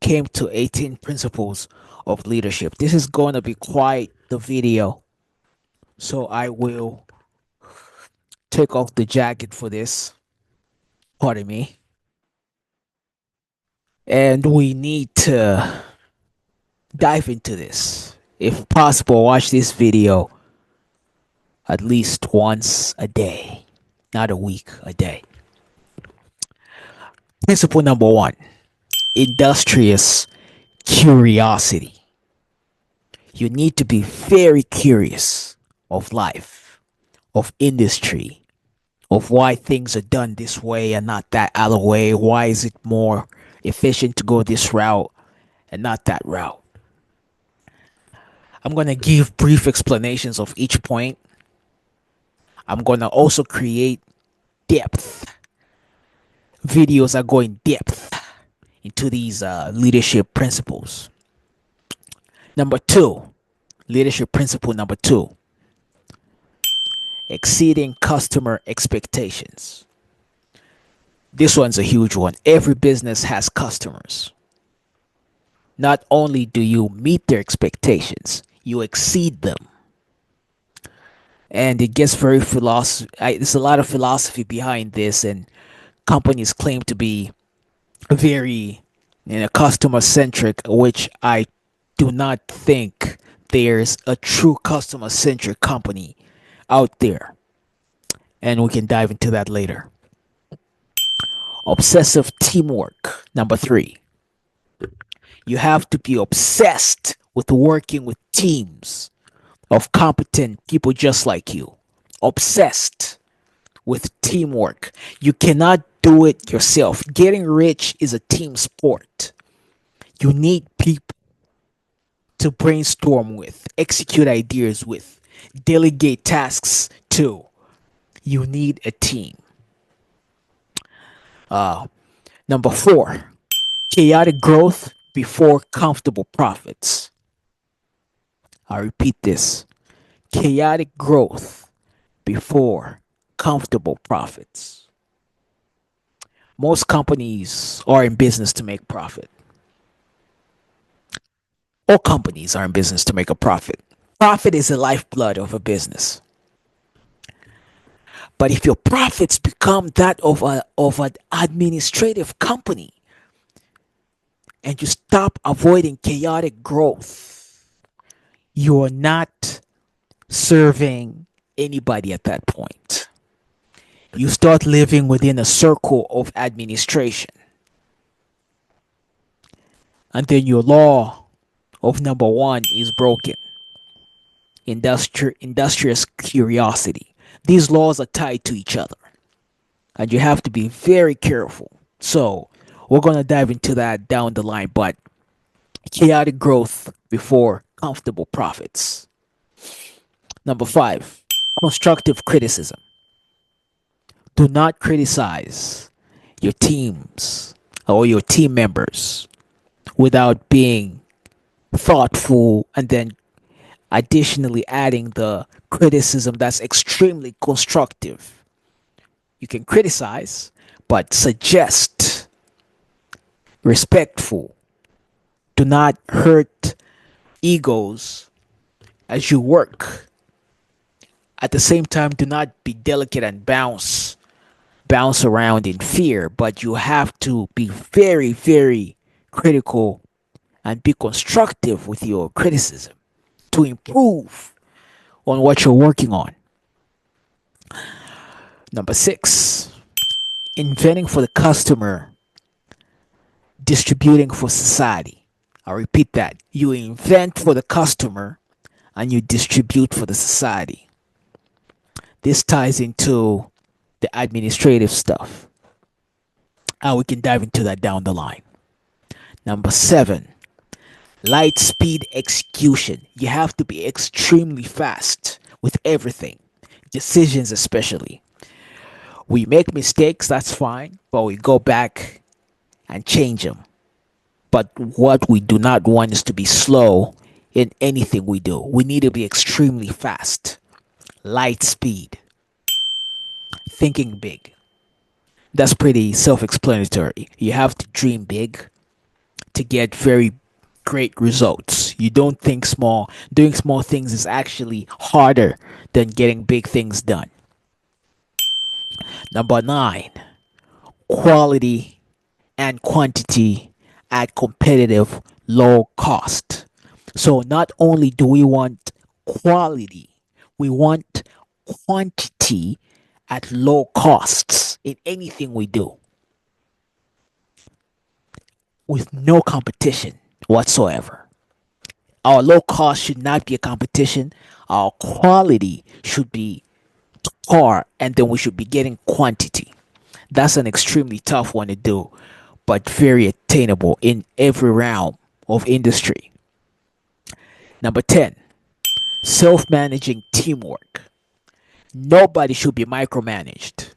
came to 18 principles of leadership. This is going to be quite the video, so I will take off the jacket for this. Pardon me. And we need to dive into this. If possible, watch this video at least once a day, not a week, a day. Principle number one, industrious curiosity. You need to be very curious of life, of industry, of why things are done this way and not that other way. Why is it more efficient to go this route and not that route? I'm going to give brief explanations of each point. I'm going to also create depth videos that go in depth into these leadership principles. Number two, leadership principle number two, exceeding customer expectations. This one's a huge one. Every business has customers. Not only do you meet their expectations, you exceed them. And it gets very philosophy. There's a lot of philosophy behind this, and companies claim to be very, customer centric, which I do not think there's a true customer centric company out there. And we can dive into that later. Obsessive teamwork. Number three, you have to be obsessed with working with teams of competent people just like you. Obsessed with teamwork. You cannot do it yourself. Getting rich is a team sport. You need people to brainstorm with, execute ideas with, delegate tasks to. You need a team. Number four, chaotic growth before comfortable profits. I repeat this, chaotic growth before comfortable profits. Most companies are in business to make profit. All companies are in business to make a profit. Profit is the lifeblood of a business. But if your profits become that of an administrative company and you stop avoiding chaotic growth, you are not serving anybody at that point. You start living within a circle of administration. And then your law of number one is broken. Industrious curiosity. These laws are tied to each other. And you have to be very careful. So we're going to dive into that down the line. But chaotic growth before comfortable profits. Number five, constructive criticism. Do not criticize your teams or your team members without being thoughtful and then additionally adding the criticism that's extremely constructive. You can criticize, but suggest, respectful. Do not hurt egos as you work. At the same time, do not be delicate and bounce around in fear, but you have to be very, very critical and be constructive with your criticism to improve on what you're working on. Number six, inventing for the customer, distributing for society. I'll repeat that. You invent for the customer and you distribute for the society. This ties into the administrative stuff. And we can dive into that down the line. Number seven, light speed execution. You have to be extremely fast with everything, decisions especially. We make mistakes, that's fine, but we go back and change them. But what we do not want is to be slow in anything we do. We need to be extremely fast. Light speed. Thinking big. That's pretty self explanatory. You have to dream big, to get very great results. You don't think small. Doing small things is actually harder than getting big things done. Number nine, quality and quantity at competitive low cost. So not only do we want quality, we want quantity at low costs in anything we do with no competition whatsoever. Our low cost should not be a competition. Our quality should be par, and then we should be getting quantity. That's an extremely tough one to do, but very attainable in every realm of industry. Number 10, self managing teamwork. Nobody should be micromanaged.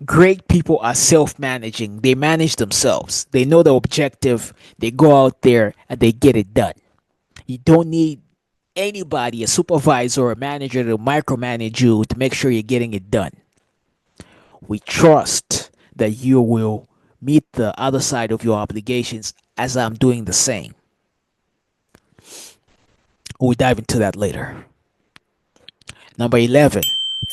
Great people are self managing, they manage themselves, they know the objective, they go out there and they get it done. You don't need anybody, a supervisor or a manager, to micromanage you to make sure you're getting it done. We trust that you will meet the other side of your obligations as I'm doing the same. We'll dive into that later. Number 11,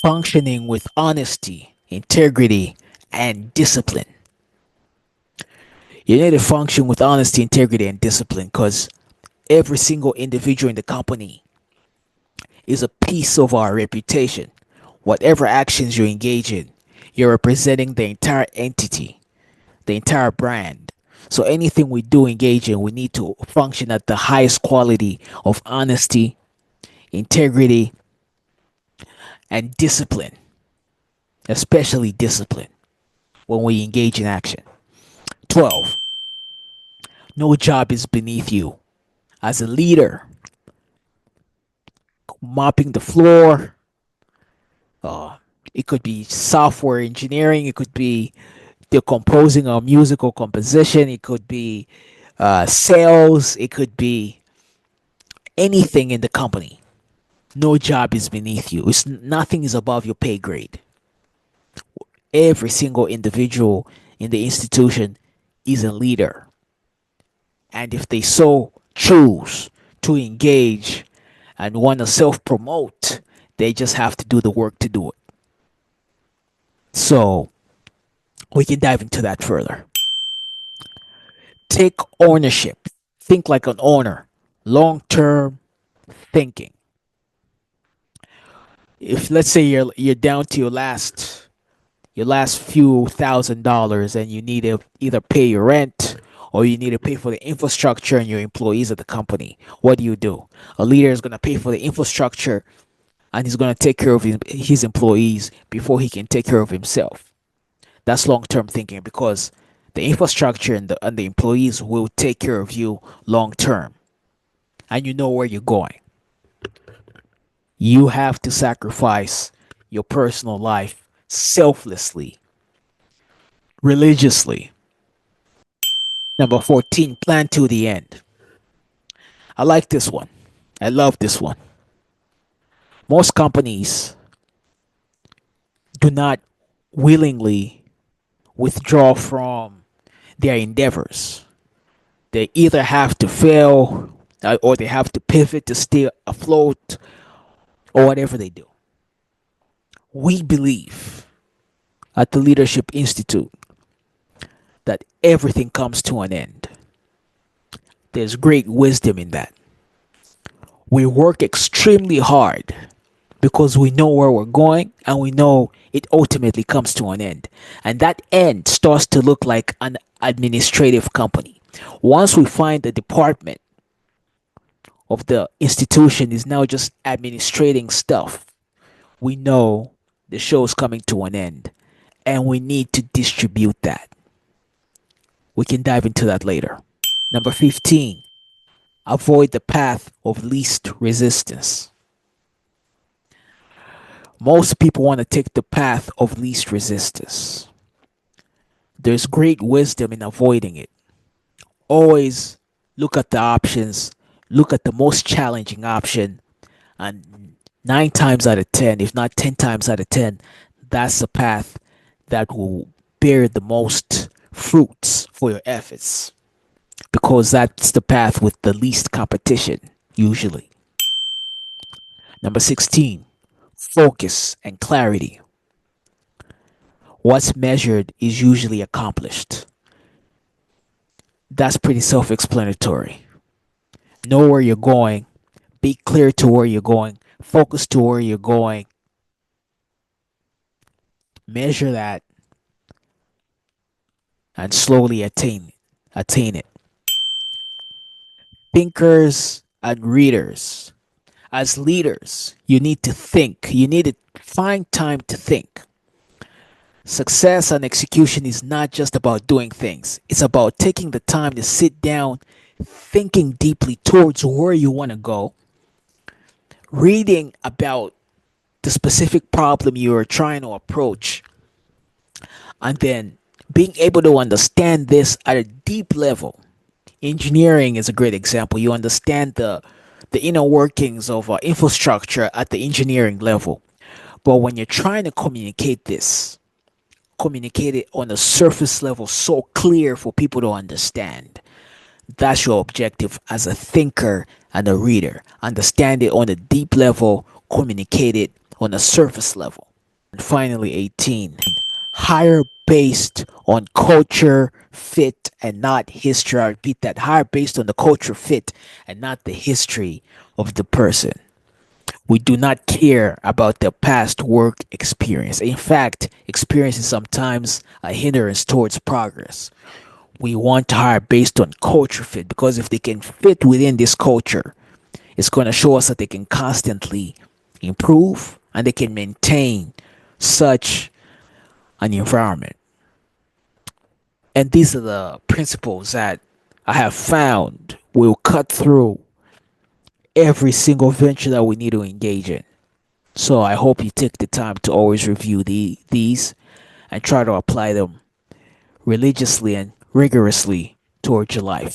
functioning with honesty, integrity, and discipline. You need to function with honesty, integrity, and discipline because every single individual in the company is a piece of our reputation. Whatever actions you engage in, you're representing the entire entity, the entire brand. So anything we do engage in, we need to function at the highest quality of honesty, integrity, and discipline, especially discipline when we engage in action. 12, no job is beneath you. As a leader, mopping the floor, uh, it could be software engineering, it could be the composing a musical composition, it could be sales, it could be anything in the company. No job is beneath you. Nothing is above your pay grade. Every single individual in the institution is a leader. And if they so choose to engage and want to self promote, they just have to do the work to do it. So we can dive into that further. Take ownership. Think like an owner. Long term thinking. If let's say you're down to your last few $1,000s and you need to either pay your rent or you need to pay for the infrastructure and your employees at the company, what do? A leader is going to pay for the infrastructure and he's going to take care of his employees before he can take care of himself. That's long term thinking because the infrastructure and the employees will take care of you long term and you know where you're going. You have to sacrifice your personal life selflessly, religiously. Number 14, plan to the end. I like this one. I love this one. Most companies do not willingly withdraw from their endeavors. They either have to fail or they have to pivot to stay afloat or whatever they do. We believe at the Leadership Institute that everything comes to an end. There's great wisdom in that. We work extremely hard because we know where we're going and we know it ultimately comes to an end. And that end starts to look like an administrative company. Once we find the department of the institution is now just administrating stuff, we know the show is coming to an end and we need to distribute that. We can dive into that later. Number 15, avoid the path of least resistance. Most people want to take the path of least resistance. There's great wisdom in avoiding it. Always look at the options, look at the most challenging option, and 9 times out of 10, if not 10 times out of 10, that's the path that will bear the most fruits for your efforts. because that's the path with the least competition, usually. Number 16, focus and clarity. What's measured is usually accomplished. That's pretty self explanatory. Know where you're going, be clear to where you're going, focus to where you're going, measure that, and slowly attain it. Thinkers and readers. As leaders, you need to think. You need to find time to think. Success and execution is not just about doing things. It's about taking the time to sit down, thinking deeply towards where you want to go, reading about the specific problem you are trying to approach, and then being able to understand this at a deep level. Engineering is a great example. You understand the inner workings of infrastructure at the engineering level. But when you're trying to communicate this, communicate it on a surface level so clear for people to understand. That's your objective as a thinker and a reader. Understand it on a deep level, communicate it on a surface level. And finally, 18, hire based on culture, fit, and not history. I repeat that, hire based on the culture fit and not the history of the person. We do not care about their past work experience. In fact, experience is sometimes a hindrance towards progress. We want to hire based on culture fit because if they can fit within this culture, it's going to show us that they can constantly improve and they can maintain such an environment. And these are the principles that I have found will cut through every single venture that we need to engage in. So I hope you take the time to always review these and try to apply them religiously and rigorously towards your life.